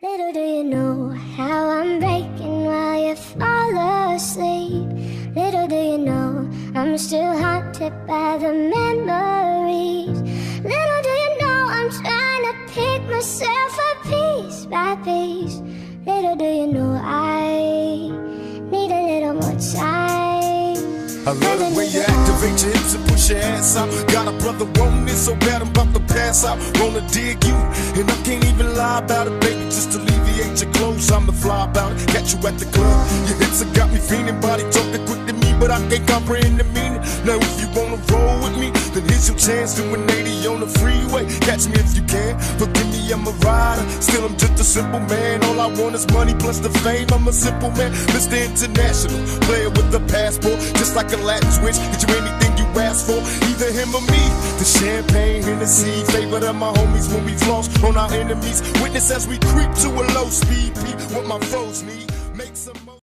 Little do you know how I'm breaking while you fall asleep. Little do you know I'm still haunted by the memories. Little do you know I'm trying to pick myself up piece by piece. Little do you know I need a little more time. I love the way you activate your hips and push your ass out. Got a brother wanting it so bad I'm about to pass out. Wanna dig you, and I can't even lie about it, baby. Just alleviate your clothes, I'm the fly about it. Catch you at the club, your hips have got me feeling. Body talking quick to me, but I can't comprehend the meaning. Now if you wanna roll with me, then here's your chance to 180 on the freeway. Catch me if you can, forgive me, I'm a rider. Still I'm just a simple man, all I want is money plus the fame. I'm a simple man, Mr. International, player with a passport, just like a Latin switch, get you anything you ask for, either him or me. The champagne, Hennessy, favorite of my homies when we floss on our enemies. Witness as we creep to a low speed, peep what my foes need, make some more.